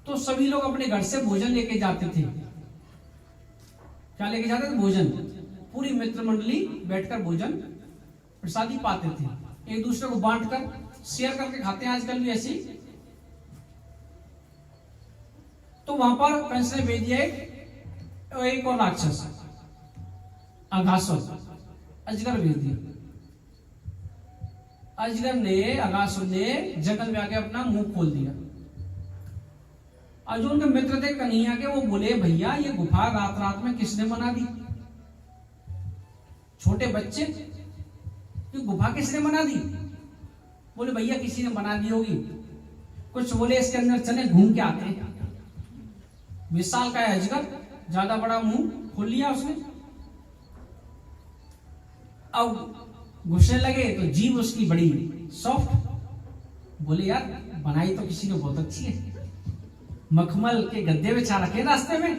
तो सभी लोग अपने घर से भोजन लेके जाते थे। क्या लेके जाते थे? भोजन। पूरी मित्र मंडली बैठकर भोजन प्रसादी पाते थे, एक दूसरे को बांटकर शेयर करके खाते हैं आजकल भी ऐसी। तो वहां पर कंस ने भेज दिया एक और राक्षस, अघासुर, अजगर भेज दिया। अजगर ने, अघासुर ने जंगल में आके अपना मुंह खोल दिया। और जो उनके मित्र थे कन्हैया के, वो बोले भैया ये गुफा रात रात में किसने बना दी? छोटे बच्चे, ये गुफा किसने बना दी? बोले भैया किसी ने बना दी होगी। कुछ बोले इसके अंदर चले घूम के आते हैं। 20 साल का है अजगर, ज्यादा बड़ा मुंह खोल लिया उसने। अब घुसने लगे तो जीभ उसकी बड़ी सॉफ्ट। बोले यार बनाई तो किसी ने बहुत अच्छी है, मखमल के गद्दे बिछा रखे रास्ते में।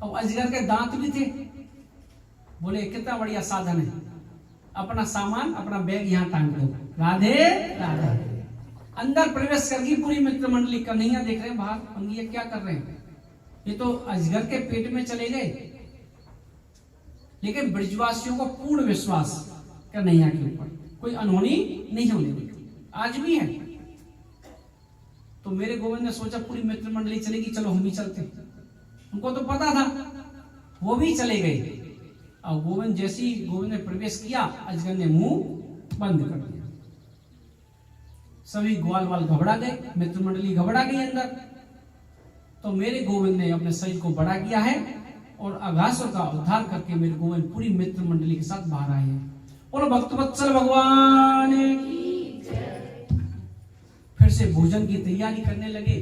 अब अजगर के दांत भी थे। बोले कितना बढ़िया साधन है, अपना सामान, अपना बैग यहाँ टांग दो, राधे राधे। अंदर प्रवेश करके पूरी मित्र मंडली, कन्हैया देख रहे हैं बाहर, हम ये क्या कर रहे हैं? ये तो अजगर के पेट में चले गए। लेकिन ब्रजवासियों को पूर्ण विश्वास कन्हैया के ऊपर, कोई अनहोनी नहीं होने देती, आज भी है। तो मेरे गोविंद ने सोचा पूरी मित्र मंडली चलेगी, चलो हम भी चलते। उनको तो पता था, वो भी चले गए। और गोविंद जैसे ही गोविंद ने प्रवेश किया, अजगर ने मुंह बंद कर दिया। सभी ग्वाल वाल घबरा गए, मित्र मंडली घबरा गई अंदर। तो मेरे गोविंद ने अपने शरीर को बड़ा किया है और अघासुर का उद्धार करके मेरे गोविंद पूरी मित्र मंडली के साथ बाहर आए हैं। और भक्त वत्सल भगवान की जय। फिर से भोजन की तैयारी करने लगे।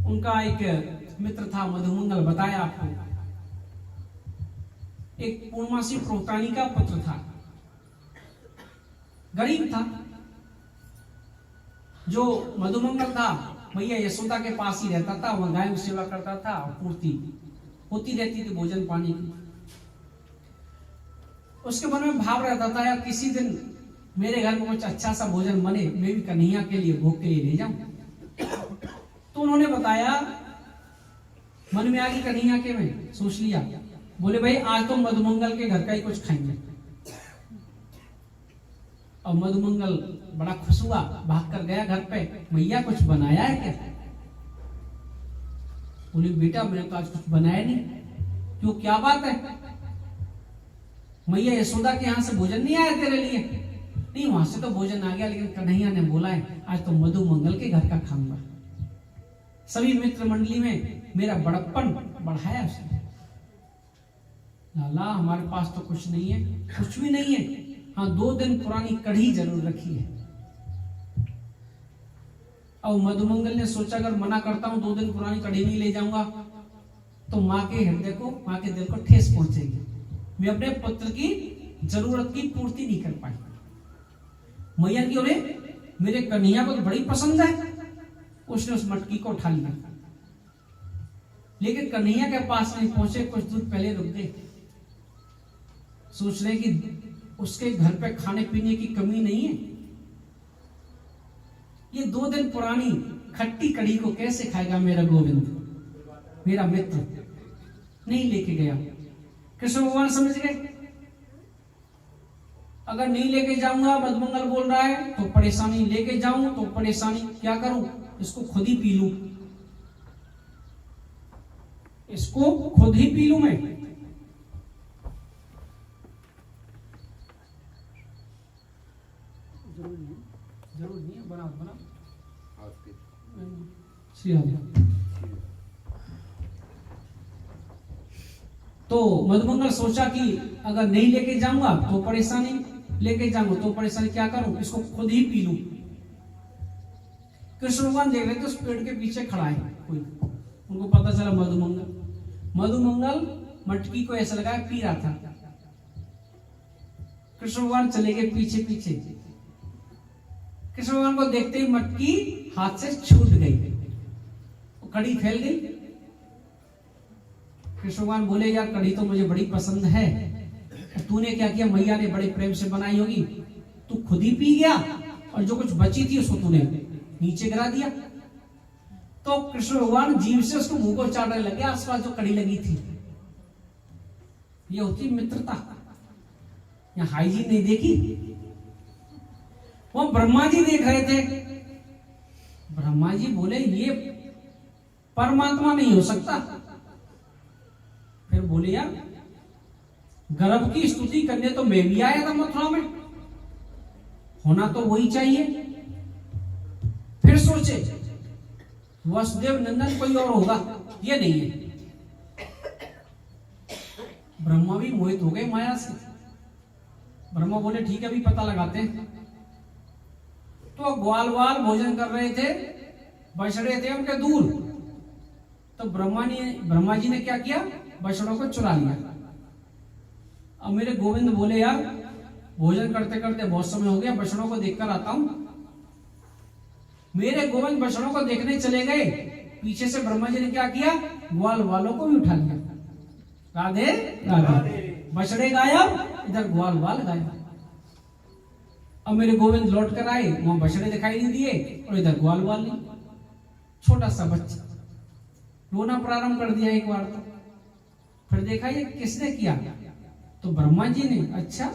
उनका एक मित्र था मधुमंगल, बताया आपको, एक पूर्णमासी प्रोतानी का पुत्र था, गरीब था। जो मधुमंगल था भैया यशोदा के पास ही रहता था, वहां गाय की सेवा करता था और पूर्ति होती रहती थी भोजन पानी की। उसके मन में भाव रहता था यार किसी दिन मेरे घर में कुछ अच्छा सा भोजन बने, मैं भी कन्हैया के लिए भोग के लिए ले जाऊं। तो उन्होंने बताया, मन में आ गई कन्हैया के, में सोच लिया। बोले भाई आज तो मधुमंगल के घर का ही कुछ खाएंगे। और मधुमंगल बड़ा खुश हुआ, भाग कर गया घर पे, भैया कुछ बनाया है क्या? बोले बेटा मैंने तो आज कुछ बनाया नहीं। क्यों, क्या बात है? मैया यशोदा के यहाँ से भोजन नहीं आया तेरे लिए? नहीं, वहां से तो भोजन आ गया, लेकिन कन्हैया ने बोला है आज तो मधुमंगल के घर का खाऊंगा। सभी मित्र मंडली में मेरा बड़प्पन बढ़ाया उसने। लाला हमारे पास तो कुछ नहीं है, कुछ भी नहीं है। हाँ 2 दिन पुरानी कढ़ी जरूर रखी है। अब मधुमंगल ने सोचा अगर मना करता हूं 2 दिन पुरानी कढ़ी नहीं ले जाऊंगा तो माँ के हृदय को, माँ के दिल को ठेस पहुंचेगी। मैं अपने पुत्र की जरूरत की पूर्ति नहीं कर पाई। मैया की बोले मेरे कन्हैया को तो बड़ी पसंद है। उसने उस मटकी को उठा लिया, लेकिन कन्हैया के पास नहीं पहुंचे, कुछ दूर पहले रुक गए। सोच रहे कि उसके घर पे खाने पीने की कमी नहीं है, ये 2 दिन पुरानी खट्टी कढ़ी को कैसे खाएगा मेरा गोविंद, मेरा मित्र। नहीं लेके गया। कृष्ण भगवान समझ गए अगर नहीं लेके जाऊंगा, मधुमंगल बोल रहा है तो परेशानी, लेके जाऊं तो परेशानी, क्या करूं, इसको खुद ही पी लूं, इसको खुद ही पी लूं मैं। जरूर नहीं है, बनाओ बनाओ श्री राम। तो मधुमंगल सोचा कि अगर नहीं लेके जाऊंगा तो परेशानी, लेके जाऊंगा तो परेशानी, क्या करूं, इसको खुद ही पी लूं। कृष्ण भगवान देख रहे थे उस पेड़ के पीछे खड़ा है कोई, उनको पता चला मधुमंगल मटकी को ऐसा लगा पी रहा था। कृष्ण भगवान चले गए पीछे पीछे। कृष्ण भगवान को देखते ही मटकी हाथ से छूट गई, कड़ी फैल गई। कृष्ण भगवान बोले यार कड़ी तो मुझे बड़ी पसंद है, तूने क्या किया, मैया ने बड़े प्रेम से बनाई होगी, तू खुद ही पी गया और जो कुछ बची थी उसको तूने नीचे गिरा दिया। तो कृष्ण भगवान जीव से उसको मुंह को चाटने लगे आसपास जो कड़ी लगी थी। ये होती मित्रता। यहाँ हाइजीन नहीं देखी। वो ब्रह्मा जी देख रहे थे। ब्रह्मा जी बोले ये परमात्मा नहीं हो सकता। फिर बोले यार गर्भ की स्तुति करने तो मैं भी आया था मथुरा में, होना तो वही चाहिए। फिर सोचे वसुदेव नंदन कोई और होगा, ये नहीं है। ब्रह्मा भी मोहित हो गए माया से। ब्रह्मा बोले ठीक है अभी पता लगाते हैं। तो ग्वाल भोजन कर रहे थे, बछड़े थे उनके दूर। तो ब्रह्मा जी ने क्या किया, बछड़ों को चुरा लिया। अब मेरे गोविंद बोले यार भोजन करते करते बहुत समय हो गया, बछड़ों को देखकर आता हूं। मेरे गोविंद बछड़ों को देखने चले गए। पीछे से ब्रह्मा जी ने क्या किया, ग्वाल वालों को भी उठा लिया। राधे राधे। बछड़े गायब, इधर ग्वाल वाल गायब। अब मेरे गोविंद लौट कर आए, वहां बछड़े दिखाई नहीं दिए और इधर ग्वाल वाल नहीं। छोटा सा बच्चा रोना प्रारंभ कर दिया एक बार। तो फिर देखा ये किसने किया, तो ब्रह्मा जी ने। अच्छा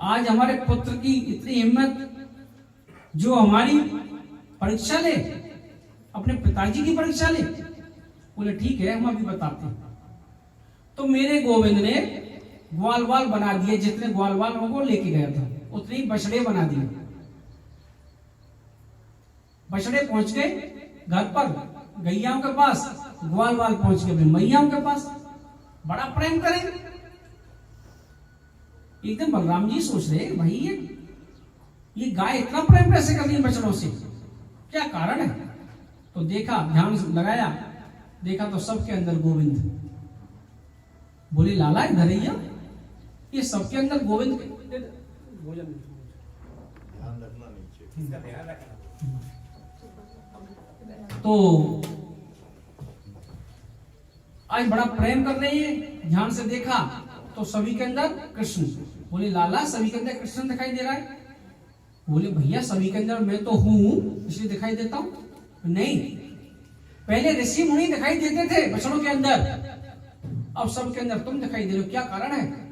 आज हमारे पुत्र की इतनी हिम्मत, जो हमारी परीक्षा ले, अपने पिताजी की परीक्षा ले। बोले ठीक है हम अभी बताते हैं। तो मेरे गोविंद ने ग्वाल वाल बना दिए, जितने ग्वाल वाल वो लेके गया था उतने ही बछड़े बना दिए। बछड़े पहुंच गए घर पर गैयाओं के पास, ग्वाल वाल पहुंच गए मैयाओं के पास। बड़ा प्रेम करें। एकदम बलराम जी सोच रहे भाई ये गाय इतना प्रेम कैसे कर रही है बछड़ों से, क्या कारण है। तो देखा, ध्यान लगाया, देखा तो सबके अंदर गोविंद। बोले लाला इधर ही ये सबके अंदर गोविंद। भोजन ध्यान रखना नहीं, इसका ध्यान रखना। तो आज बड़ा प्रेम कर रही है। ध्यान से देखा तो सभी के अंदर कृष्ण। बोले लाला सभी के अंदर कृष्ण दिखाई दे रहा है। बोले भैया सभी के अंदर मैं तो हूं इसलिए दिखाई देता हूं। नहीं, पहले ऋषि मुनि दिखाई देते थे बछड़ों के अंदर, अब सबके अंदर तुम दिखाई दे रहे हो, क्या कारण है।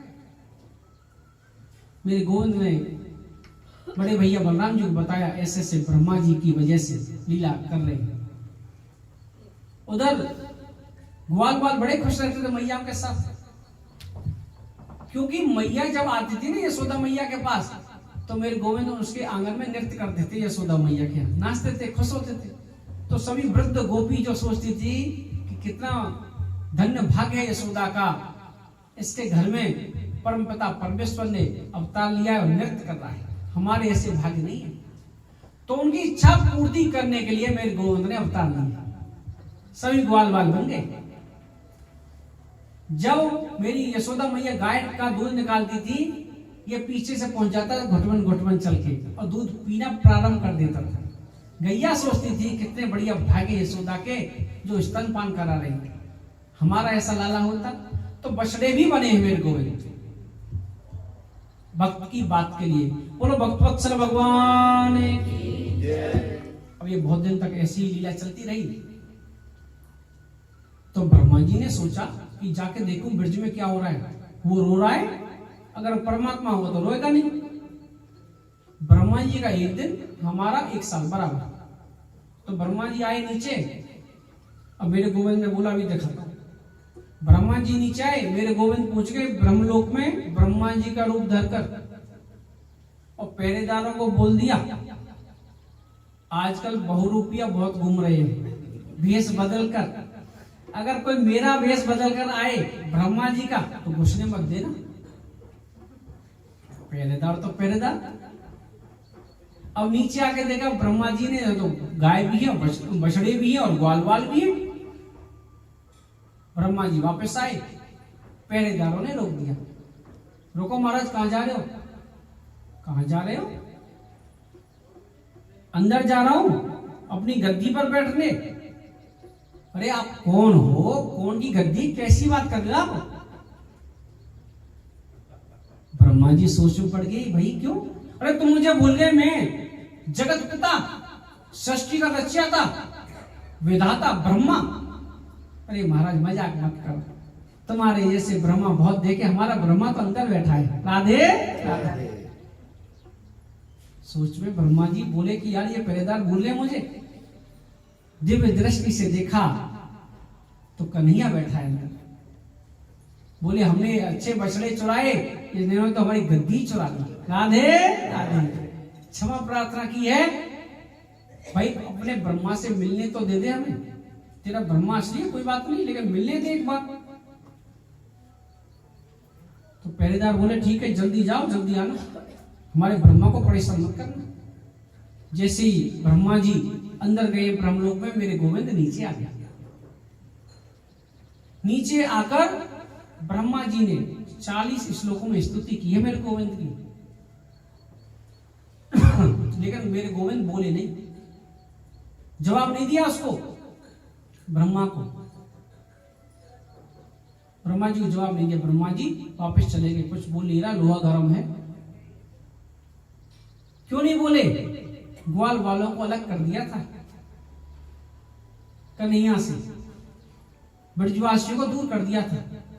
मेरे गोविंद ने बड़े भैया बलराम जी को बताया ऐसे से ब्रह्मा जी की वजह से लीला कर रहे हैं। उधर ग्वाल बाल बड़े खुश रहते थे मैया के साथ, क्योंकि मैया जब आती थी ना यशोदा मैया के पास, तो मेरे गोविंद उसके आंगन में नृत्य करते थे, यशोदा मैया के नाचते थे, खुश होते थे। तो सभी वृद्ध गोपी जो सोचती थी कि कितना धन्य भाग्य है यशोदा का, इसके घर में परमपिता परमेश्वर ने अवतार लिया और नृत्य कर रहा है, हमारे ऐसे भाग्य नहीं है। तो उनकी इच्छा पूर्ति करने के लिए मेरे गोविंद ने अवतार लिया, सभी ग्वाल बाल बन गए। जब मेरी यशोदा मैया गाय का दूध निकालती थी, ये पीछे से पहुंच जाता था घुटमन घुटमन चल के और दूध पीना प्रारंभ कर देता था। गैया सोचती थी कितने बढ़िया भाग्य यशोदा के जो स्तनपान करा रही थी, हमारा ऐसा लाला होता। तो बछड़े भी बने हैं मेरे गोविंद भक्त की बात के लिए। बोलो भक्तवत्सल भगवान की जय। अब ये बहुत दिन तक ऐसी लीला चलती रही। तो ब्रह्मा जी ने सोचा कि जाके देखूं ब्रज में क्या हो रहा है। वो रो रहा है, अगर परमात्मा होगा तो रोएगा नहीं। ब्रह्मा जी का एक दिन, हमारा एक साल बराबर। तो ब्रह्मा जी आए नीचे। अब मेरे गोविंद ने बोला अभी देखा। ब्रह्मा जी नीचे आए, मेरे गोविंद पहुंच गए ब्रह्मलोक में ब्रह्मा जी का रूप धरकर, और पहरेदारों को बोल दिया आजकल बहुरूपिया बहुत घूम रहे हैं वेश बदल कर, अगर कोई मेरा वेश बदल कर आए ब्रह्मा जी का तो घुसने मत देना। पहरेदार तो पहरेदार। अब नीचे आके देखा ब्रह्मा जी ने तो गाय भी है, बछड़े भी है और ग्वाल वाल भी है। ब्रह्मा जी वापस आए, पहरेदारों ने रोक दिया। रोको महाराज, कहां जा रहे हो? कहां जा रहे हो? अंदर जा रहा हूं अपनी गद्दी पर बैठने। अरे आप कौन हो? कौन की गद्दी? कैसी बात कर रहे हो आप? ब्रह्मा जी सोच में पड़ गई, भाई क्यों? अरे तुम मुझे भूल गए, मैं जगत पिता सृष्टि का रचयिता विधाता ब्रह्मा। अरे महाराज मजाक मत करो, तुम्हारे जैसे ब्रह्मा बहुत देखे, हमारा ब्रह्मा तो अंदर बैठा है। राधे राधे। सोच में ब्रह्मा जी बोले कि यार ये पहरेदार बोल रहे मुझे, दिव्य दृष्टि से देखा तो कन्हैया बैठा है अंदर। बोले हमने अच्छे बछड़े चुराए, इन्होंने तो हमारी गद्दी चुरा ली। राधे राधे। क्षमा प्रार्थना की है भाई, अपने ब्रह्मा से मिलने तो दे दे हमें, तेरा ब्रह्मा असली है कोई बात नहीं, लेकिन मिलने दे एक बार। तो पहरेदार बोले ठीक है जल्दी जाओ जल्दी आना, हमारे ब्रह्मा को परेशान मत करना। जैसे ही ब्रह्मा जी अंदर गए ब्रह्मलोक में, मेरे गोविंद नीचे आ गया। नीचे आकर ब्रह्मा जी ने 40 श्लोकों में स्तुति की है मेरे गोविंद की, लेकिन मेरे गोविंद बोले नहीं, जवाब नहीं दिया उसको, ब्रह्मा को। ब्रह्मा जी को जवाब नहीं दिया, ब्रह्मा जी वापस चले गए। कुछ बोल नहीं रहा, लोहा गर्म है। क्यों नहीं बोले? ग्वाल वालों को अलग कर दिया था कन्हैया से, ब्रजवासियों को दूर कर दिया था।